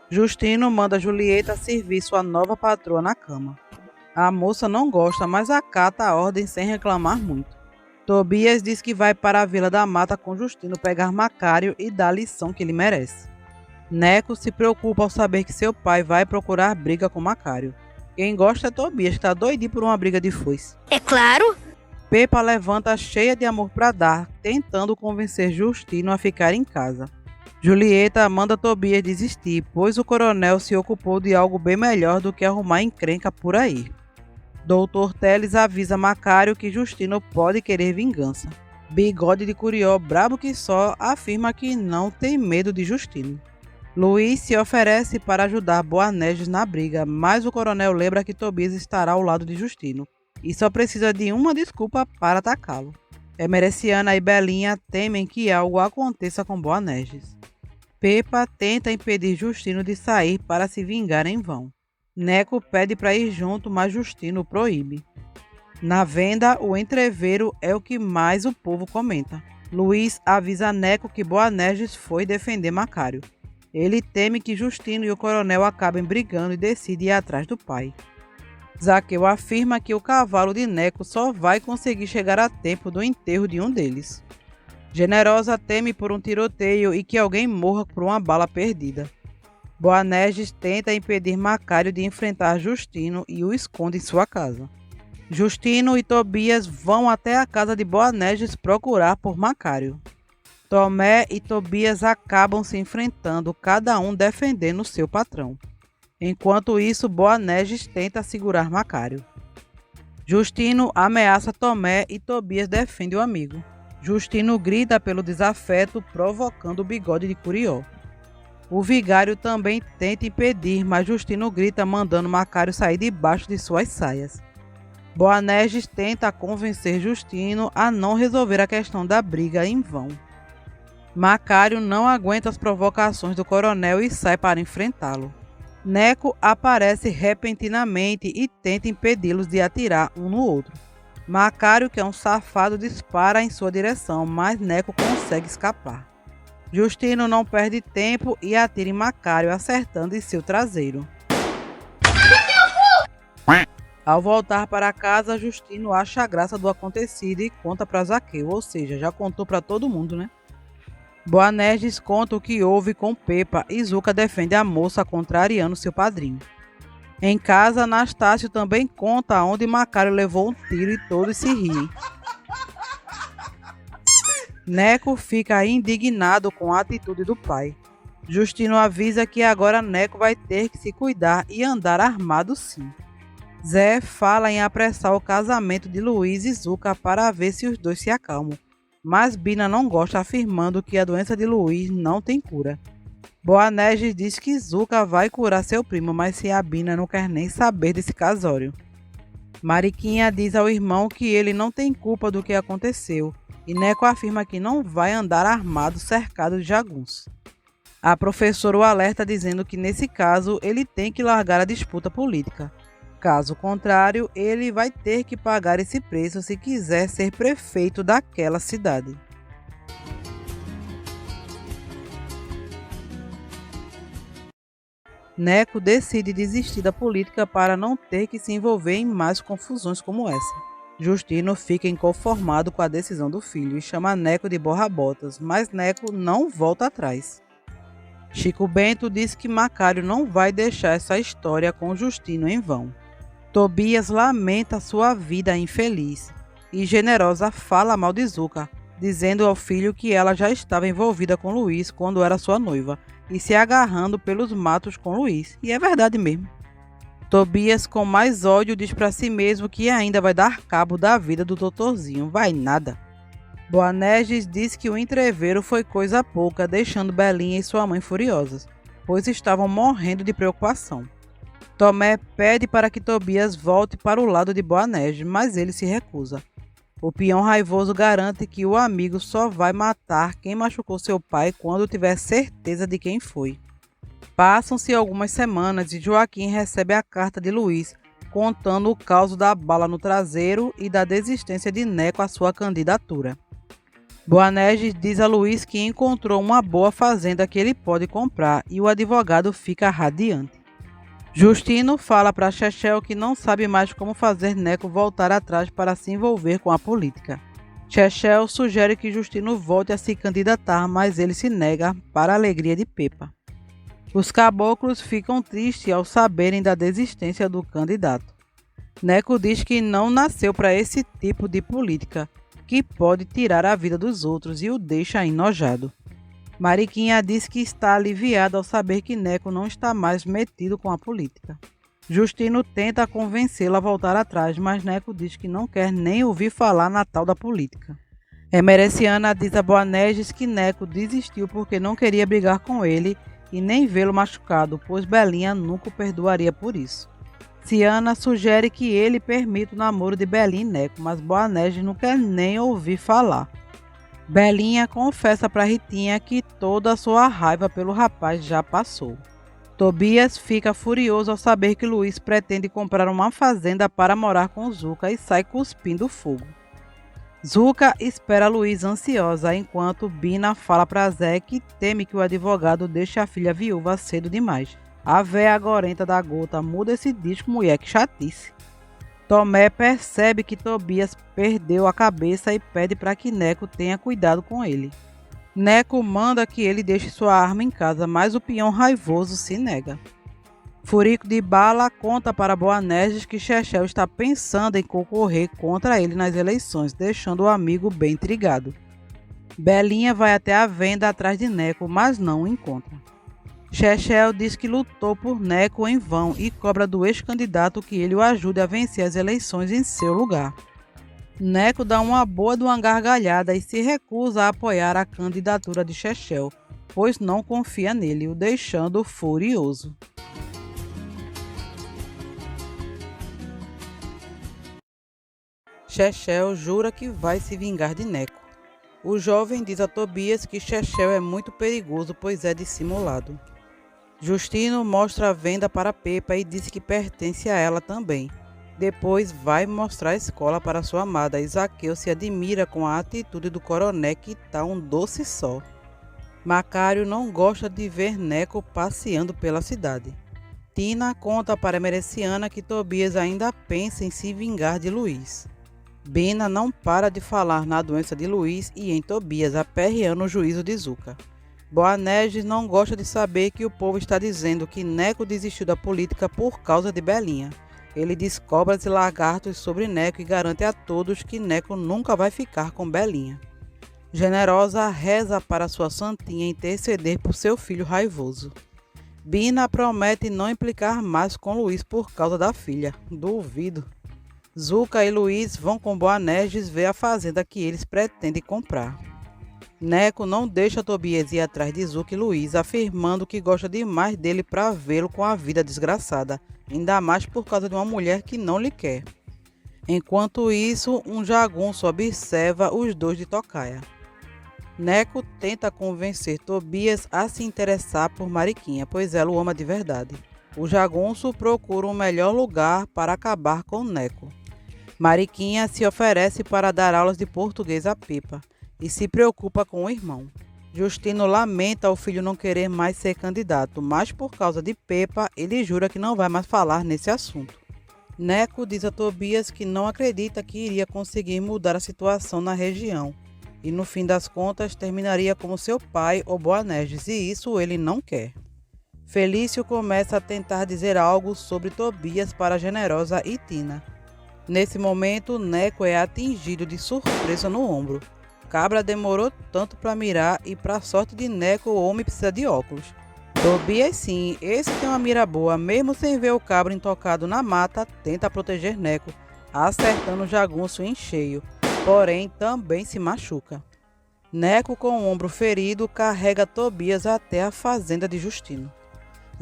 Justino manda Julieta servir sua nova patroa na cama. A moça não gosta, mas acata a ordem sem reclamar muito. Tobias diz que vai para a Vila da Mata com Justino pegar Macário e dar a lição que ele merece. Neco se preocupa ao saber que seu pai vai procurar briga com Macário. Quem gosta é Tobias, que está doidinho por uma briga de foice. É claro. Pepa levanta cheia de amor para dar, tentando convencer Justino a ficar em casa. Julieta manda Tobias desistir, pois o coronel se ocupou de algo bem melhor do que arrumar encrenca por aí. Doutor Teles avisa Macário que Justino pode querer vingança. Bigode de Curió, brabo que só, afirma que não tem medo de Justino. Luiz se oferece para ajudar Boanerges na briga, mas o coronel lembra que Tobias estará ao lado de Justino e só precisa de uma desculpa para atacá-lo. Emereciana e Belinha temem que algo aconteça com Boanerges. Pepa tenta impedir Justino de sair para se vingar em vão. Neco pede para ir junto, mas Justino o proíbe. Na venda, o entreveiro é o que mais o povo comenta. Luiz avisa Neco que Boanerges foi defender Macário. Ele teme que Justino e o coronel acabem brigando e decide ir atrás do pai. Zaqueu afirma que o cavalo de Neco só vai conseguir chegar a tempo do enterro de um deles. Generosa teme por um tiroteio e que alguém morra por uma bala perdida. Boanerges tenta impedir Macário de enfrentar Justino e o esconde em sua casa. Justino e Tobias vão até a casa de Boanerges procurar por Macário. Tomé e Tobias acabam se enfrentando, cada um defendendo seu patrão. Enquanto isso, Boanerges tenta segurar Macário. Justino ameaça Tomé e Tobias defende o amigo. Justino grita pelo desafeto, provocando o Bigode de Curió. O vigário também tenta impedir, mas Justino grita mandando Macário sair debaixo de suas saias. Boanerges tenta convencer Justino a não resolver a questão da briga em vão. Macário não aguenta as provocações do coronel e sai para enfrentá-lo. Neco aparece repentinamente e tenta impedi-los de atirar um no outro. Macário, que é um safado, dispara em sua direção, mas Neco consegue escapar. Justino não perde tempo e atira em Macário, acertando em seu traseiro. Ao voltar para casa, Justino acha a graça do acontecido e conta para Zaqueu, ou seja, já contou para todo mundo, né? Boanerges conta o que houve com Pepa e Zuca defende a moça contrariando seu padrinho. Em casa, Anastácio também conta onde Macário levou um tiro e todos se riem. Neco fica indignado com a atitude do pai. Justino avisa que agora Neco vai ter que se cuidar e andar armado sim. Zé fala em apressar o casamento de Luiz e Zuca para ver se os dois se acalmam, mas Bina não gosta, afirmando que a doença de Luiz não tem cura. Boanerges diz que Zuca vai curar seu primo, mas se a Bina não quer nem saber desse casório. Mariquinha diz ao irmão que ele não tem culpa do que aconteceu, e Neco afirma que não vai andar armado cercado de jagunços. A professora o alerta dizendo que nesse caso ele tem que largar a disputa política. Caso contrário, ele vai ter que pagar esse preço se quiser ser prefeito daquela cidade. Neco decide desistir da política para não ter que se envolver em mais confusões como essa. Justino fica inconformado com a decisão do filho e chama Neco de borra-botas, mas Neco não volta atrás. Chico Bento diz que Macário não vai deixar essa história com Justino em vão. Tobias lamenta sua vida infeliz e Generosa fala mal de Zuca, dizendo ao filho que ela já estava envolvida com Luiz quando era sua noiva e se agarrando pelos matos com Luiz, e é verdade mesmo. Tobias, com mais ódio, diz para si mesmo que ainda vai dar cabo da vida do doutorzinho, vai nada. Boanerges diz que o entreveiro foi coisa pouca, deixando Belinha e sua mãe furiosas, pois estavam morrendo de preocupação. Tomé pede para que Tobias volte para o lado de Boanerges, mas ele se recusa. O peão raivoso garante que o amigo só vai matar quem machucou seu pai quando tiver certeza de quem foi. Passam-se algumas semanas e Joaquim recebe a carta de Luiz, contando o caos da bala no traseiro e da desistência de Neco à sua candidatura. Boanerges diz a Luiz que encontrou uma boa fazenda que ele pode comprar e o advogado fica radiante. Justino fala para Chechel que não sabe mais como fazer Neco voltar atrás para se envolver com a política. Chechel sugere que Justino volte a se candidatar, mas ele se nega para a alegria de Pepa. Os caboclos ficam tristes ao saberem da desistência do candidato. Neco diz que não nasceu para esse tipo de política, que pode tirar a vida dos outros e o deixa enojado. Mariquinha diz que está aliviada ao saber que Neco não está mais metido com a política. Justino tenta convencê-la a voltar atrás, mas Neco diz que não quer nem ouvir falar na tal da política. Emereciana diz a Boanerges que Neco desistiu porque não queria brigar com ele e nem vê-lo machucado, pois Belinha nunca o perdoaria por isso. Ciana sugere que ele permita o namoro de Belinha e Neco, mas Boanerges não quer nem ouvir falar. Belinha confessa para Ritinha que toda a sua raiva pelo rapaz já passou. Tobias fica furioso ao saber que Luiz pretende comprar uma fazenda para morar com Zuca e sai cuspindo fogo. Zuca espera Luiz ansiosa, enquanto Bina fala para Zé que teme que o advogado deixe a filha viúva cedo demais. A véia agorenta da gota muda esse disco, mulher, que chatice. Tomé percebe que Tobias perdeu a cabeça e pede para que Neco tenha cuidado com ele. Neco manda que ele deixe sua arma em casa, mas o peão raivoso se nega. Furico de Bala conta para Boanerges que Chechel está pensando em concorrer contra ele nas eleições, deixando o amigo bem intrigado. Belinha vai até a venda atrás de Neco, mas não o encontra. Chechel diz que lutou por Neco em vão e cobra do ex-candidato que ele o ajude a vencer as eleições em seu lugar. Neco dá uma boa de uma gargalhada e se recusa a apoiar a candidatura de Chechel, pois não confia nele, o deixando furioso. Chechel jura que vai se vingar de Neco. O jovem diz a Tobias que Chechel é muito perigoso, pois é dissimulado. Justino mostra a venda para Pepa e diz que pertence a ela também. Depois vai mostrar a escola para sua amada e Zaqueu se admira com a atitude do coronel, que tá um doce só. Macário não gosta de ver Neco passeando pela cidade. Tina conta para Emereciana que Tobias ainda pensa em se vingar de Luiz. Bina não para de falar na doença de Luiz e em Tobias, aperreando o juízo de Zuca. Boanerges não gosta de saber que o povo está dizendo que Neco desistiu da política por causa de Belinha. Ele diz cobras e lagartos sobre Neco e garante a todos que Neco nunca vai ficar com Belinha. Generosa reza para sua santinha interceder por seu filho raivoso. Bina promete não implicar mais com Luiz por causa da filha. Duvido. Zuca e Luiz vão com Boanerges ver a fazenda que eles pretendem comprar. Neco não deixa Tobias ir atrás de Zuca e Luiz, afirmando que gosta demais dele para vê-lo com a vida desgraçada, ainda mais por causa de uma mulher que não lhe quer. Enquanto isso, um jagunço observa os dois de tocaia. Neco tenta convencer Tobias a se interessar por Mariquinha, pois ela o ama de verdade. O jagunço procura um melhor lugar para acabar com Neco. Mariquinha se oferece para dar aulas de português a Pepa e se preocupa com o irmão. Justino lamenta o filho não querer mais ser candidato, mas por causa de Pepa, ele jura que não vai mais falar nesse assunto. Neco diz a Tobias que não acredita que iria conseguir mudar a situação na região e no fim das contas terminaria como seu pai ou Boanerges, e isso ele não quer. Felício começa a tentar dizer algo sobre Tobias para Generosa e Tina. Nesse momento, Neco é atingido de surpresa no ombro. Cabra demorou tanto para mirar e, para sorte de Neco, o homem precisa de óculos. Tobias sim, esse tem uma mira boa, mesmo sem ver o cabra intocado na mata, tenta proteger Neco, acertando o jagunço em cheio, porém também se machuca. Neco, com o ombro ferido, carrega Tobias até a fazenda de Justino.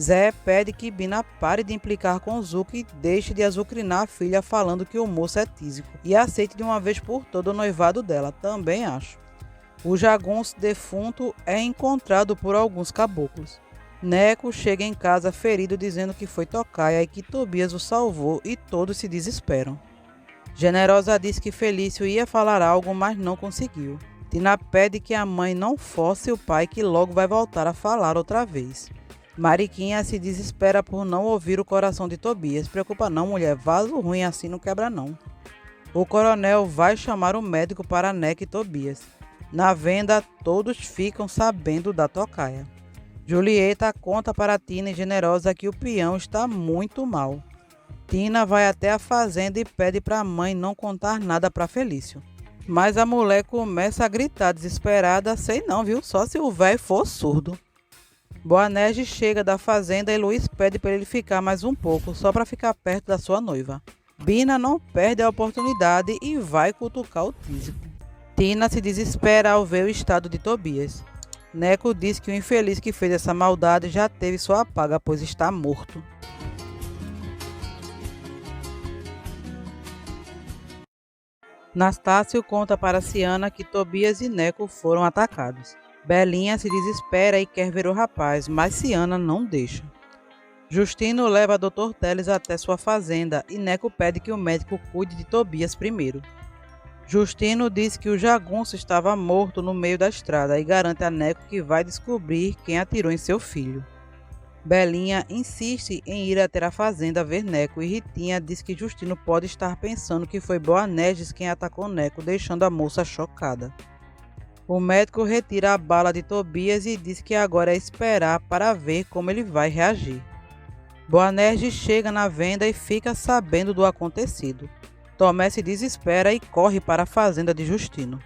Zé pede que Bina pare de implicar com Zuca e deixe de azucrinar a filha falando que o moço é tísico e aceite de uma vez por todas o noivado dela, também acho. O jagunço defunto é encontrado por alguns caboclos. Neco chega em casa ferido dizendo que foi tocaia e que Tobias o salvou e todos se desesperam. Generosa diz que Felício ia falar algo, mas não conseguiu. Tina pede que a mãe não force o pai, que logo vai voltar a falar outra vez. Mariquinha se desespera por não ouvir o coração de Tobias. Preocupa não, mulher, vaso ruim assim não quebra não. O coronel vai chamar o médico para Neco e Tobias. Na venda, todos ficam sabendo da tocaia. Julieta conta para Tina e Generosa que o peão está muito mal. Tina vai até a fazenda e pede para a mãe não contar nada para Felício. Mas a mulher começa a gritar desesperada: sei não, viu? Só se o velho for surdo. Boanerges chega da fazenda e Luiz pede para ele ficar mais um pouco, só para ficar perto da sua noiva. Bina não perde a oportunidade e vai cutucar o tísico. Tina se desespera ao ver o estado de Tobias. Neco diz que o infeliz que fez essa maldade já teve sua paga, pois está morto. Nastácio conta para Ciana que Tobias e Neco foram atacados. Belinha se desespera e quer ver o rapaz, mas Ciana não deixa. Justino leva Dr. Teles até sua fazenda e Neco pede que o médico cuide de Tobias primeiro. Justino diz que o jagunço estava morto no meio da estrada e garante a Neco que vai descobrir quem atirou em seu filho. Belinha insiste em ir até a fazenda ver Neco e Ritinha diz que Justino pode estar pensando que foi Boanerges quem atacou Neco, deixando a moça chocada. O médico retira a bala de Tobias e diz que agora é esperar para ver como ele vai reagir. Boanerges chega na venda e fica sabendo do acontecido. Tomé se desespera e corre para a fazenda de Justino.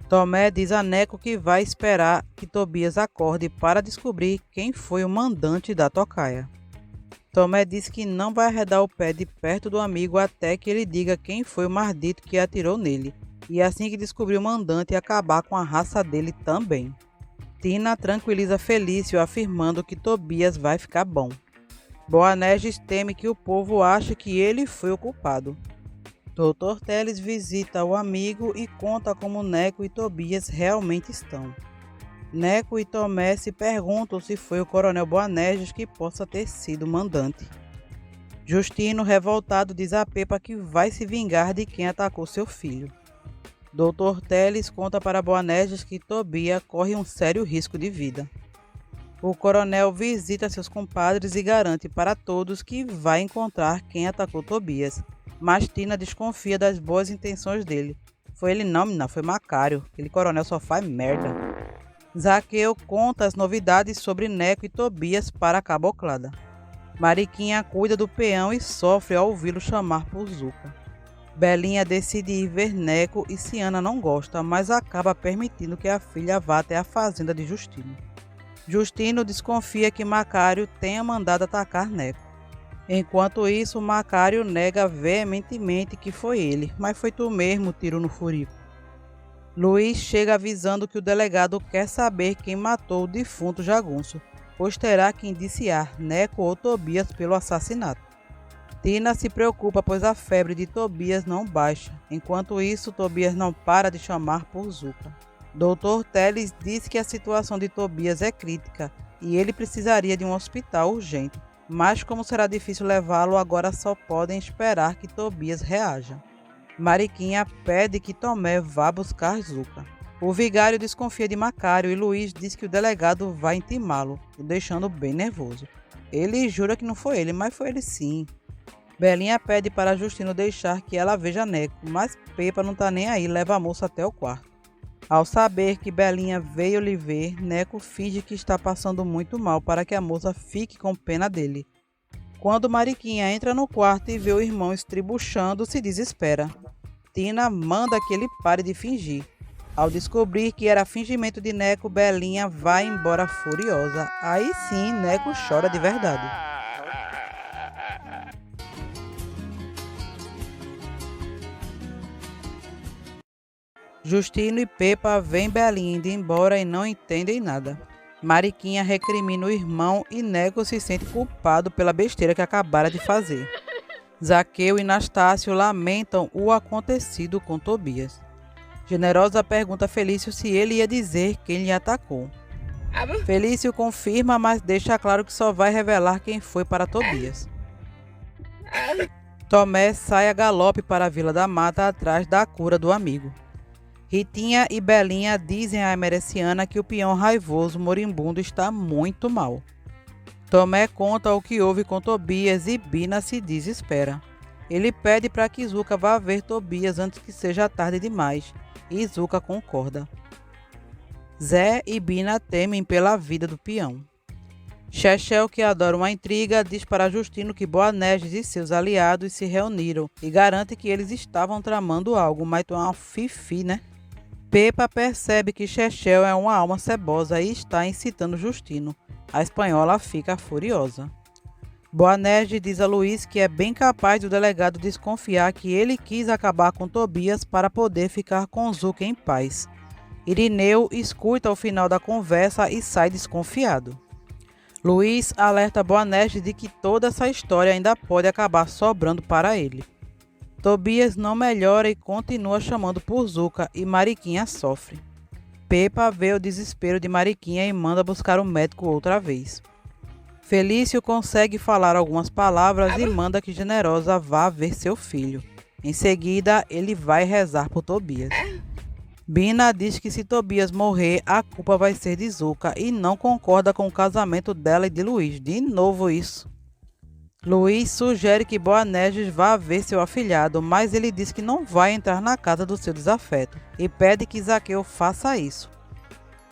Tomé diz a Neco que vai esperar que Tobias acorde para descobrir quem foi o mandante da tocaia. Tomé diz que não vai arredar o pé de perto do amigo até que ele diga quem foi o maldito que atirou nele, e assim que descobrir o mandante acabar com a raça dele também. Tina tranquiliza Felício afirmando que Tobias vai ficar bom. Boanerges teme que o povo ache que ele foi o culpado. Dr. Teles visita o amigo e conta como Neco e Tobias realmente estão. Neco e Tomé se perguntam se foi o coronel Boanerges que possa ter sido o mandante. Justino, revoltado, diz a Pepa que vai se vingar de quem atacou seu filho. Dr. Teles conta para Boanerges que Tobias corre um sério risco de vida. O coronel visita seus compadres e garante para todos que vai encontrar quem atacou Tobias. Mas Tina desconfia das boas intenções dele. Foi ele não, menina, foi Macário. Aquele coronel só faz merda. Zaqueu conta as novidades sobre Neco e Tobias para a caboclada. Mariquinha cuida do peão e sofre ao ouvi-lo chamar por Zuca. Belinha decide ir ver Neco e Ciana não gosta, mas acaba permitindo que a filha vá até a fazenda de Justino. Justino desconfia que Macário tenha mandado atacar Neco. Enquanto isso, Macário nega veementemente que foi ele, mas foi tu mesmo, tiro no furico. Luiz chega avisando que o delegado quer saber quem matou o defunto jagunço, pois terá que indiciar Neco ou Tobias pelo assassinato. Tina se preocupa, pois a febre de Tobias não baixa. Enquanto isso, Tobias não para de chamar por Zuca. Dr. Teles diz que a situação de Tobias é crítica e ele precisaria de um hospital urgente. Mas como será difícil levá-lo, agora só podem esperar que Tobias reaja. Mariquinha pede que Tomé vá buscar Zuca. O vigário desconfia de Macário e Luiz diz que o delegado vai intimá-lo, o deixando bem nervoso. Ele jura que não foi ele, mas foi ele sim. Belinha pede para Justino deixar que ela veja Neco, mas Pepa não tá nem aí, leva a moça até o quarto. Ao saber que Belinha veio lhe ver, Neco finge que está passando muito mal para que a moça fique com pena dele. Quando Mariquinha entra no quarto e vê o irmão estribuchando, se desespera. Tina manda que ele pare de fingir. Ao descobrir que era fingimento de Neco, Belinha vai embora furiosa. Aí sim, Neco chora de verdade. Justino e Pepa veem Belinha indo embora e não entendem nada. Mariquinha recrimina o irmão e Neco se sente culpado pela besteira que acabara de fazer. Zaqueu e Nastácio lamentam o acontecido com Tobias. Generosa pergunta a Felício se ele ia dizer quem lhe atacou. Felício confirma, mas deixa claro que só vai revelar quem foi para Tobias. Tomé sai a galope para a Vila da Mata atrás da cura do amigo. Ritinha e Belinha dizem à Emereciana que o peão raivoso moribundo está muito mal. Tomé conta o que houve com Tobias e Bina se desespera. Ele pede para que Zuca vá ver Tobias antes que seja tarde demais, e Zuca concorda. Zé e Bina temem pela vida do peão. Chechel, que adora uma intriga, diz para Justino que Boanerges e seus aliados se reuniram e garante que eles estavam tramando algo, mas tu é uma fifi, né? Pepa percebe que Chechel é uma alma cebosa e está incitando Justino. A espanhola fica furiosa. Boanerges diz a Luiz que é bem capaz do delegado desconfiar que ele quis acabar com Tobias para poder ficar com Zuca em paz. Irineu escuta o final da conversa e sai desconfiado. Luiz alerta Boanerges de que toda essa história ainda pode acabar sobrando para ele. Tobias não melhora e continua chamando por Zuca e Mariquinha sofre. Pepa vê o desespero de Mariquinha e manda buscar o médico outra vez. Felício consegue falar algumas palavras e manda que Generosa vá ver seu filho. Em seguida, ele vai rezar por Tobias. Bina diz que se Tobias morrer, a culpa vai ser de Zuca e não concorda com o casamento dela e de Luiz. De novo isso. Luiz sugere que Boanerges vá ver seu afilhado, mas ele diz que não vai entrar na casa do seu desafeto e pede que Zaqueu faça isso.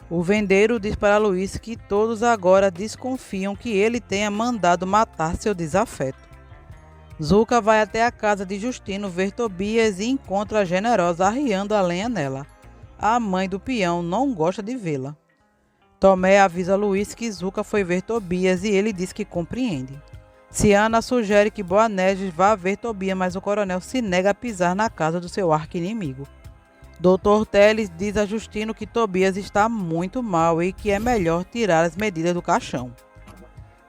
O vendeiro diz para Luiz que todos agora desconfiam que ele tenha mandado matar seu desafeto. Zuca vai até a casa de Justino ver Tobias e encontra a Generosa arriando a lenha nela. A mãe do peão não gosta de vê-la. Tomé avisa Luiz que Zuca foi ver Tobias e ele diz que compreende. Ciana sugere que Boanerges vá ver Tobias, mas o coronel se nega a pisar na casa do seu arqui-inimigo. Dr. Teles diz a Justino que Tobias está muito mal e que é melhor tirar as medidas do caixão.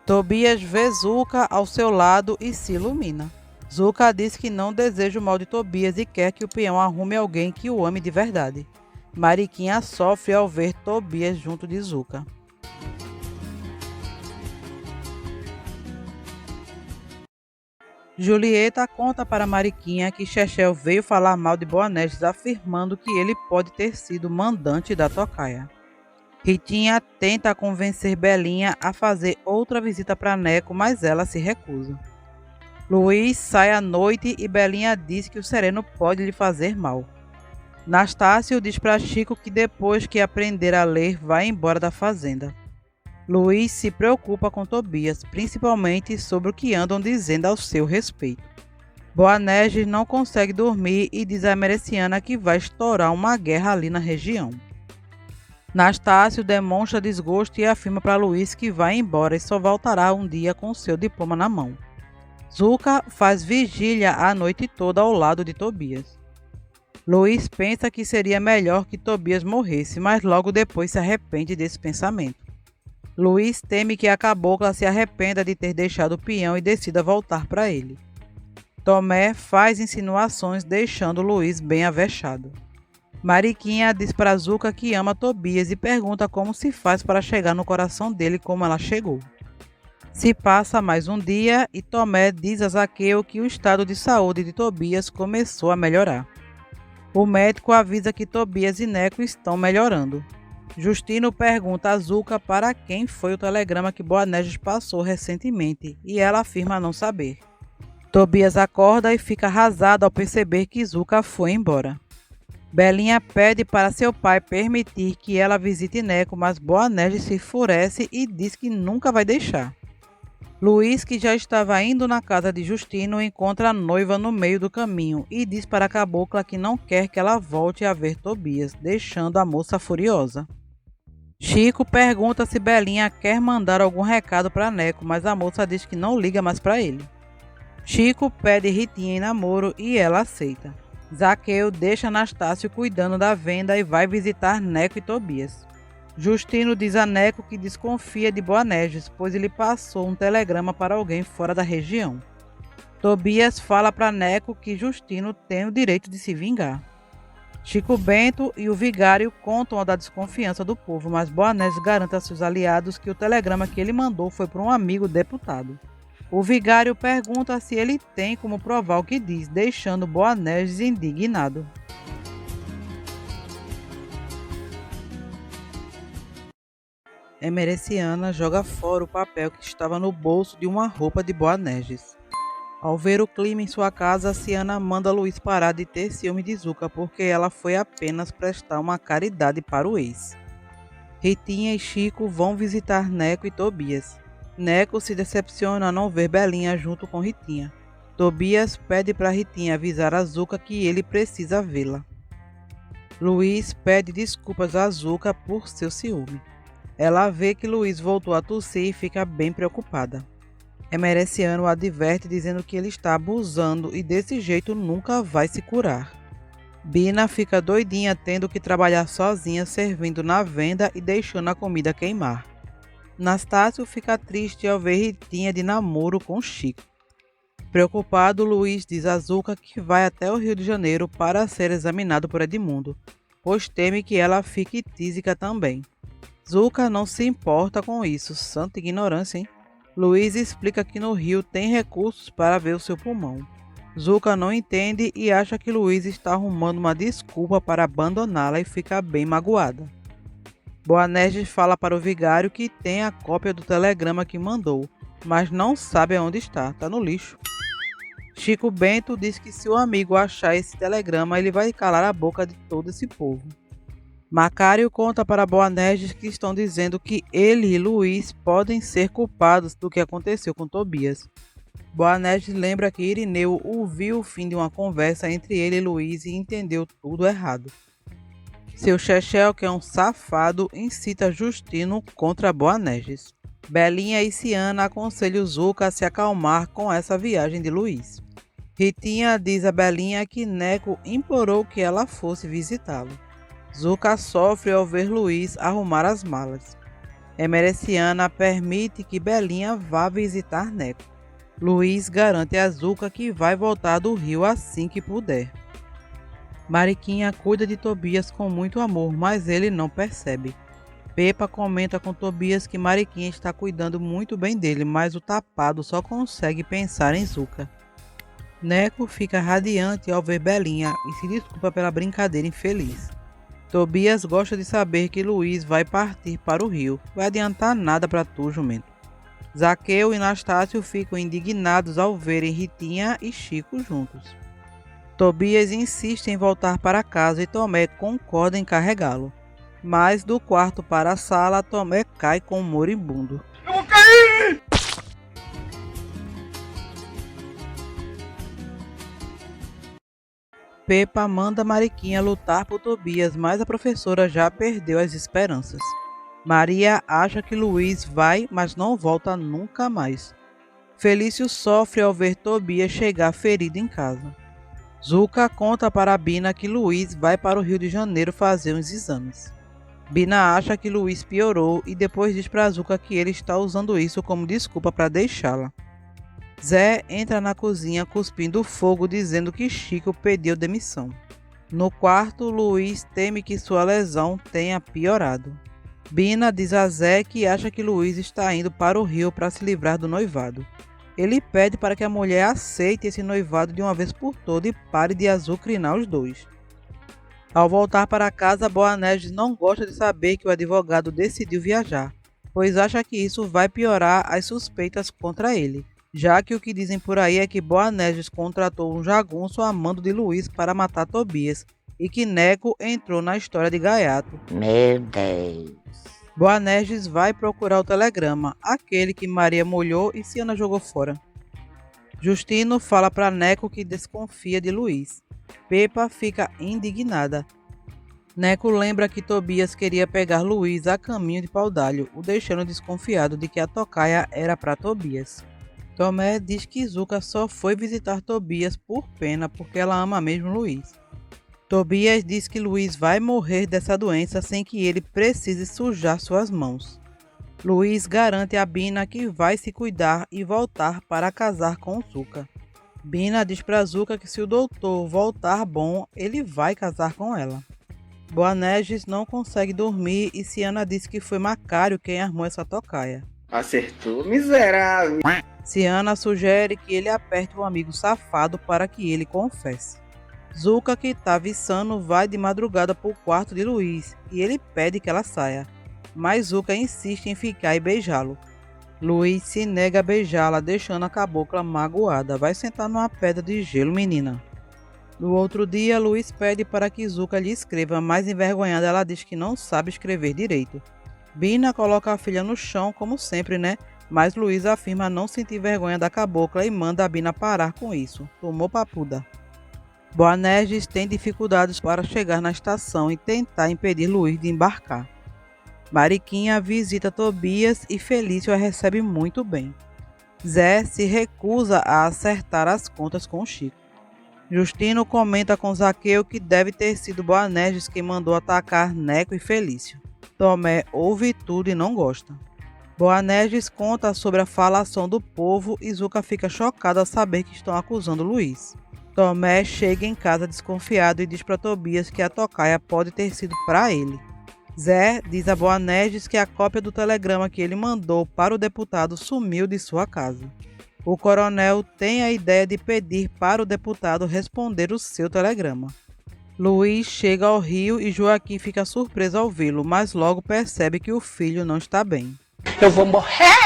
Tobias vê Zuca ao seu lado e se ilumina. Zuca diz que não deseja o mal de Tobias e quer que o peão arrume alguém que o ame de verdade. Mariquinha sofre ao ver Tobias junto de Zuca. Julieta conta para Mariquinha que Chechel veio falar mal de Boanerges, afirmando que ele pode ter sido mandante da tocaia. Ritinha tenta convencer Belinha a fazer outra visita para Neco, mas ela se recusa. Luiz sai à noite e Belinha diz que o sereno pode lhe fazer mal. Nastácio diz para Chico que depois que aprender a ler vai embora da fazenda. Luiz se preocupa com Tobias, principalmente sobre o que andam dizendo ao seu respeito. Boanerges não consegue dormir e diz à Emereciana que vai estourar uma guerra ali na região. Nastácio demonstra desgosto e afirma para Luiz que vai embora e só voltará um dia com seu diploma na mão. Zuca faz vigília a noite toda ao lado de Tobias. Luiz pensa que seria melhor que Tobias morresse, mas logo depois se arrepende desse pensamento. Luiz teme que a cabocla se arrependa de ter deixado o peão e decida voltar para ele. Tomé faz insinuações deixando Luiz bem avexado. Mariquinha diz para Zuca que ama Tobias e pergunta como se faz para chegar no coração dele como ela chegou. Se passa mais um dia e Tomé diz a Zaqueu que o estado de saúde de Tobias começou a melhorar. O médico avisa que Tobias e Neco estão melhorando. Justino pergunta a Zuca para quem foi o telegrama que Boanerges passou recentemente e ela afirma não saber. Tobias acorda e fica arrasado ao perceber que Zuca foi embora. Belinha pede para seu pai permitir que ela visite Neco, mas Boanerges se enfurece e diz que nunca vai deixar. Luiz, que já estava indo na casa de Justino, encontra a noiva no meio do caminho e diz para a cabocla que não quer que ela volte a ver Tobias, deixando a moça furiosa. Chico pergunta se Belinha quer mandar algum recado para Neco, mas a moça diz que não liga mais para ele. Chico pede Ritinha em namoro e ela aceita. Zaqueu deixa Anastácio cuidando da venda e vai visitar Neco e Tobias. Justino diz a Neco que desconfia de Boanerges, pois ele passou um telegrama para alguém fora da região. Tobias fala para Neco que Justino tem o direito de se vingar. Chico Bento e o vigário contam a da desconfiança do povo, mas Boanerges garante a seus aliados que o telegrama que ele mandou foi para um amigo deputado. O vigário pergunta se ele tem como provar o que diz, deixando Boanerges indignado. Emereciana joga fora o papel que estava no bolso de uma roupa de Boanerges. Ao ver o clima em sua casa, Ciana manda Luiz parar de ter ciúme de Zuca porque ela foi apenas prestar uma caridade para o ex. Ritinha e Chico vão visitar Neco e Tobias. Neco se decepciona ao não ver Belinha junto com Ritinha. Tobias pede para Ritinha avisar a Zuca que ele precisa vê-la. Luiz pede desculpas a Zuca por seu ciúme. Ela vê que Luiz voltou a tossir e fica bem preocupada. Emereciano o adverte dizendo que ele está abusando e desse jeito nunca vai se curar. Bina fica doidinha tendo que trabalhar sozinha servindo na venda e deixando a comida queimar. Nastácio fica triste ao ver Ritinha de namoro com Chico. Preocupado, Luiz diz a Zuca que vai até o Rio de Janeiro para ser examinado por Edmundo, pois teme que ela fique tísica também. Zuca não se importa com isso, santa ignorância, hein? Luiz explica que no Rio tem recursos para ver o seu pulmão. Zuca não entende e acha que Luiz está arrumando uma desculpa para abandoná-la e fica bem magoada. Boanerges fala para o vigário que tem a cópia do telegrama que mandou, mas não sabe aonde está, no lixo. Chico Bento diz que se o amigo achar esse telegrama, ele vai calar a boca de todo esse povo. Macário conta para Boanerges que estão dizendo que ele e Luiz podem ser culpados do que aconteceu com Tobias. Boanerges lembra que Irineu ouviu o fim de uma conversa entre ele e Luiz e entendeu tudo errado. Seu Chechel, que é um safado, incita Justino contra Boanerges. Belinha e Ciana aconselham Zuca a se acalmar com essa viagem de Luiz. Ritinha diz a Belinha que Neco implorou que ela fosse visitá-lo. Zuca sofre ao ver Luiz arrumar as malas. Emereciana permite que Belinha vá visitar Neco. Luiz garante a Zuca que vai voltar do Rio assim que puder. Mariquinha cuida de Tobias com muito amor, mas ele não percebe. Pepa comenta com Tobias que Mariquinha está cuidando muito bem dele, mas o tapado só consegue pensar em Zuca. Neco fica radiante ao ver Belinha e se desculpa pela brincadeira infeliz. Tobias gosta de saber que Luiz vai partir para o Rio. Vai adiantar nada para tu, jumento. Zaqueu e Nastácio ficam indignados ao verem Ritinha e Chico juntos. Tobias insiste em voltar para casa e Tomé concorda em carregá-lo. Mas do quarto para a sala, Tomé cai com um moribundo. Eu vou cair! Pepa manda Mariquinha lutar por Tobias, mas a professora já perdeu as esperanças. Maria acha que Luiz vai, mas não volta nunca mais. Felício sofre ao ver Tobias chegar ferido em casa. Zuca conta para Bina que Luiz vai para o Rio de Janeiro fazer uns exames. Bina acha que Luiz piorou e depois diz para Zuca que ele está usando isso como desculpa para deixá-la. Zé entra na cozinha cuspindo fogo dizendo que Chico pediu demissão. No quarto, Luiz teme que sua lesão tenha piorado. Bina diz a Zé que acha que Luiz está indo para o Rio para se livrar do noivado. Ele pede para que a mulher aceite esse noivado de uma vez por todas e pare de azucrinar os dois. Ao voltar para casa, Boanerges não gosta de saber que o advogado decidiu viajar, pois acha que isso vai piorar as suspeitas contra ele, já que o que dizem por aí é que Boanerges contratou um jagunço a mando de Luiz para matar Tobias e que Neco entrou na história de Gaiato. Meu Deus! Boanerges vai procurar o telegrama, aquele que Maria molhou e Ciana jogou fora. Justino fala para Neco que desconfia de Luiz. Pepa fica indignada. Neco lembra que Tobias queria pegar Luiz a caminho de Paudalho, o deixando desconfiado de que a tocaia era para Tobias. Tomé diz que Zuca só foi visitar Tobias por pena porque ela ama mesmo Luiz. Tobias diz que Luiz vai morrer dessa doença sem que ele precise sujar suas mãos. Luiz garante a Bina que vai se cuidar e voltar para casar com Zuca. Bina diz para Zuca que se o doutor voltar bom, ele vai casar com ela. Boanerges não consegue dormir e Ciana diz que foi Macário quem armou essa tocaia. Acertou, miserável. Ciana sugere que ele aperte o amigo safado para que ele confesse. Zuca, que está viçando, vai de madrugada para o quarto de Luiz e ele pede que ela saia. mas Zuca insiste em ficar e beijá-lo. Luiz se nega a beijá-la, deixando a cabocla magoada. Vai sentar numa pedra de gelo, menina. No outro dia, Luiz pede para que Zuca lhe escreva, mas envergonhada ela diz que não sabe escrever direito. Bina coloca a filha no chão, como sempre, né? Mas Luiz afirma não sentir vergonha da cabocla e manda a Bina parar com isso. Tomou papuda. Boanerges tem dificuldades para chegar na estação e tentar impedir Luiz de embarcar. Mariquinha visita Tobias e Felício a recebe muito bem. Zé se recusa a acertar as contas com Chico. Justino comenta com Zaqueu que deve ter sido Boanerges quem mandou atacar Neco e Felício. Tomé ouve tudo e não gosta. Boanerges conta sobre a falação do povo e Zuca fica chocado ao saber que estão acusando Luiz. Tomé chega em casa desconfiado e diz para Tobias que a tocaia pode ter sido para ele. Zé diz a Boanerges que a cópia do telegrama que ele mandou para o deputado sumiu de sua casa. O coronel tem a ideia de pedir para o deputado responder o seu telegrama. Luiz chega ao Rio e Joaquim fica surpreso ao vê-lo, mas logo percebe que o filho não está bem. Eu vou morrer!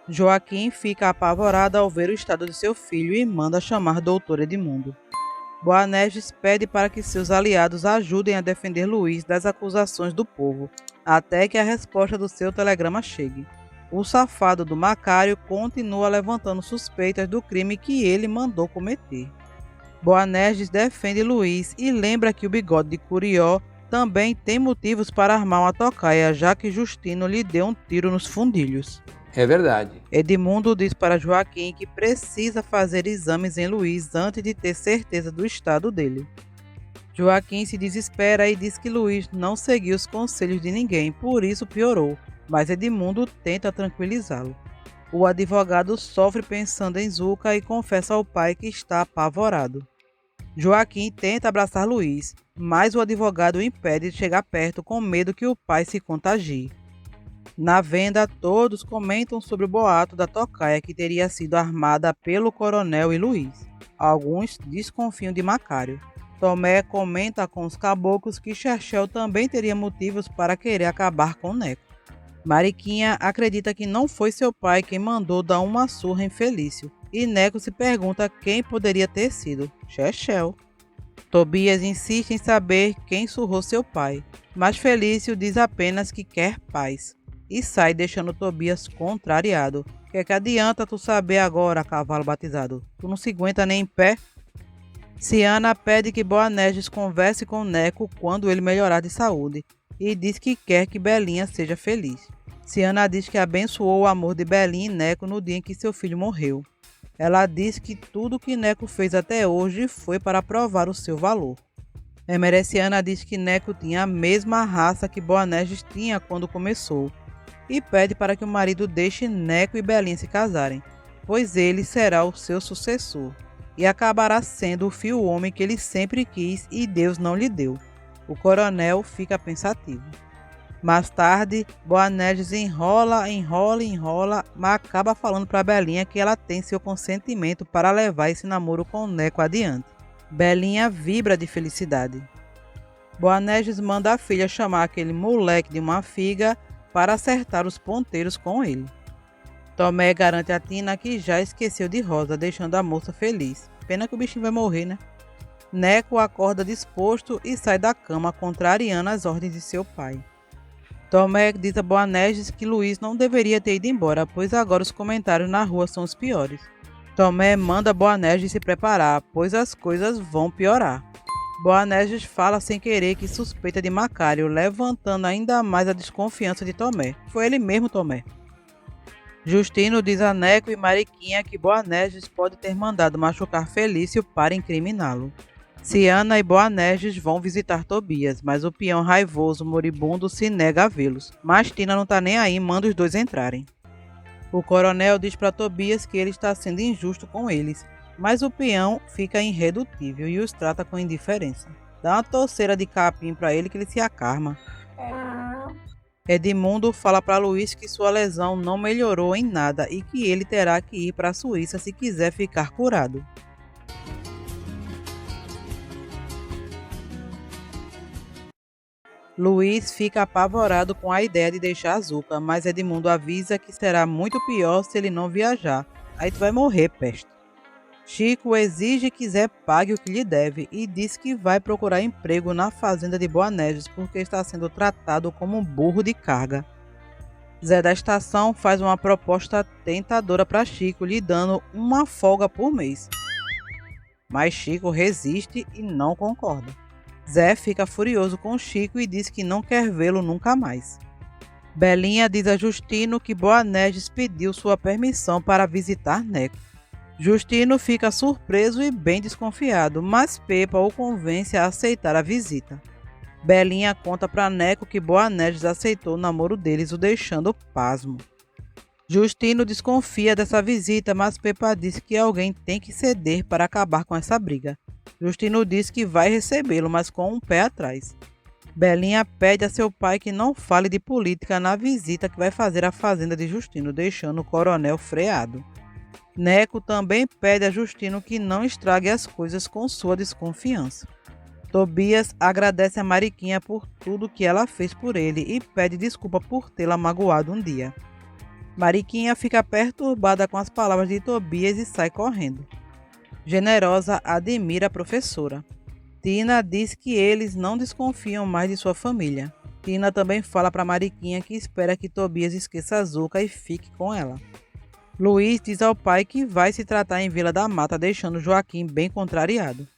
Joaquim fica apavorado ao ver o estado de seu filho e manda chamar Doutor Edmundo. Boanerges pede para que seus aliados ajudem a defender Luiz das acusações do povo, até que a resposta do seu telegrama chegue. O safado do Macário continua levantando suspeitas do crime que ele mandou cometer. Boanerges defende Luiz e lembra que o bigode de Curió também tem motivos para armar uma tocaia, já que Justino lhe deu um tiro nos fundilhos. É verdade. Edmundo diz para Joaquim que precisa fazer exames em Luiz antes de ter certeza do estado dele. Joaquim se desespera e diz que Luiz não seguiu os conselhos de ninguém, por isso piorou, mas Edmundo tenta tranquilizá-lo. O advogado sofre pensando em Zuca e confessa ao pai que está apavorado. Joaquim tenta abraçar Luiz, mas o advogado o impede de chegar perto com medo que o pai se contagie. Na venda, todos comentam sobre o boato da tocaia que teria sido armada pelo coronel e Luiz. Alguns desconfiam de Macário. Tomé comenta com os caboclos que Cherchel também teria motivos para querer acabar com Neco. Mariquinha acredita que não foi seu pai quem mandou dar uma surra em Felício, e Neco se pergunta quem poderia ter sido. Cherchel. Tobias insiste em saber quem surrou seu pai, mas Felício diz apenas que quer paz. E sai deixando Tobias contrariado. Que adianta tu saber agora, cavalo batizado? Tu não se aguenta nem em pé? Ciana pede que Boanerges converse com Neco quando ele melhorar de saúde e diz que quer que Belinha seja feliz. Ciana diz que abençoou o amor de Belinha e Neco no dia em que seu filho morreu. Ela diz que tudo que Neco fez até hoje foi para provar o seu valor. Emereciana diz que Neco tinha a mesma raça que Boanerges tinha quando começou e pede para que o marido deixe Neco e Belinha se casarem, pois ele será o seu sucessor e acabará sendo o fio-homem que ele sempre quis e Deus não lhe deu. O coronel fica pensativo. Mais tarde, Boanerges enrola, mas acaba falando para Belinha que ela tem seu consentimento para levar esse namoro com Neco adiante. Belinha vibra de felicidade. Boanerges manda a filha chamar aquele moleque de uma figa para acertar os ponteiros com ele. Tomé garante a Tina que já esqueceu de Rosa, deixando a moça feliz. Pena que o bichinho vai morrer, né? Neco acorda disposto e sai da cama, contrariando as ordens de seu pai. Tomé diz a Boanerges que Luiz não deveria ter ido embora, pois agora os comentários na rua são os piores. Tomé manda Boanerges se preparar, pois as coisas vão piorar. Boanerges fala sem querer que suspeita de Macário, levantando ainda mais a desconfiança de Tomé. Foi ele mesmo, Tomé. Justino diz a Neco e Mariquinha que Boanerges pode ter mandado machucar Felício para incriminá-lo. Ciana e Boanerges vão visitar Tobias, mas o peão raivoso moribundo se nega a vê-los. Mas Tina não tá nem aí e manda os dois entrarem. O coronel diz para Tobias que ele está sendo injusto com eles, mas o peão fica irredutível e os trata com indiferença. Dá uma torceira de capim para ele que ele se acalma. Edmundo fala para Luiz que sua lesão não melhorou em nada e que ele terá que ir para a Suíça se quiser ficar curado. Luiz fica apavorado com a ideia de deixar Zuca, mas Edmundo avisa que será muito pior se ele não viajar. Aí tu vai morrer, peste. Chico exige que Zé pague o que lhe deve e diz que vai procurar emprego na fazenda de Boanerges porque está sendo tratado como um burro de carga. Zé da Estação faz uma proposta tentadora para Chico, lhe dando uma folga por mês. Mas Chico resiste e não concorda. Zé fica furioso com Chico e diz que não quer vê-lo nunca mais. Belinha diz a Justino que Boanerges pediu sua permissão para visitar Neco. Justino fica surpreso e bem desconfiado, mas Pepa o convence a aceitar a visita. Belinha conta para Neco que Boanerges aceitou o namoro deles, o deixando pasmo. Justino desconfia dessa visita, mas Pepa diz que alguém tem que ceder para acabar com essa briga. Justino diz que vai recebê-lo, mas com um pé atrás. Belinha pede a seu pai que não fale de política na visita que vai fazer à fazenda de Justino, deixando o coronel freado. Neco também pede a Justino que não estrague as coisas com sua desconfiança. Tobias agradece a Mariquinha por tudo que ela fez por ele e pede desculpa por tê-la magoado um dia. Mariquinha fica perturbada com as palavras de Tobias e sai correndo. Generosa admira a professora. Tina diz que eles não desconfiam mais de sua família. Tina também fala para Mariquinha que espera que Tobias esqueça a Zuca e fique com ela. Luiz diz ao pai que vai se tratar em Vila da Mata, deixando Joaquim bem contrariado.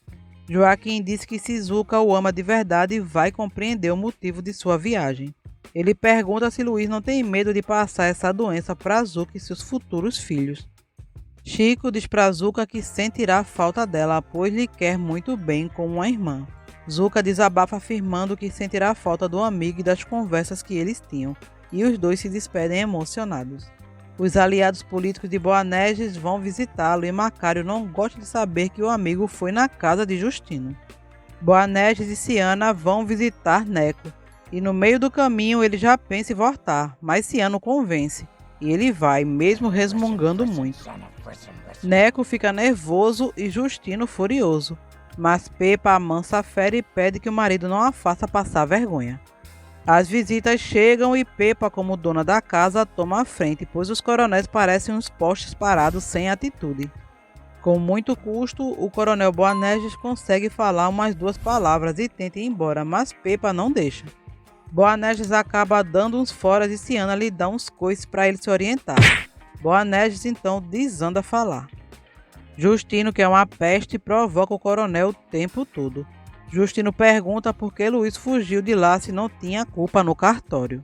Joaquim diz que se Zuca o ama de verdade, vai compreender o motivo de sua viagem. Ele pergunta se Luiz não tem medo de passar essa doença para Zuca e seus futuros filhos. Chico diz para Zuca que sentirá falta dela, pois lhe quer muito bem como uma irmã. Zuca desabafa afirmando que sentirá falta do amigo e das conversas que eles tinham, e os dois se despedem emocionados. Os aliados políticos de Boanerges vão visitá-lo e Macário não gosta de saber que o amigo foi na casa de Justino. Boanerges e Ciana vão visitar Neco, e no meio do caminho ele já pensa em voltar, mas Ciano convence, e ele vai, mesmo resmungando muito. Neco fica nervoso e Justino furioso, mas Pepa amansa a fera e pede que o marido não a faça passar vergonha. As visitas chegam e Pepa, como dona da casa, toma a frente, pois os coronéis parecem uns postes parados sem atitude. Com muito custo, o coronel Boanerges consegue falar umas 2 palavras e tenta ir embora, mas Pepa não deixa. Boanerges acaba dando uns foras e Ciana lhe dá uns coices para ele se orientar. Boanerges então desanda a falar. Justino, que é uma peste, provoca o coronel o tempo todo. Justino pergunta por que Luiz fugiu de lá se não tinha culpa no cartório.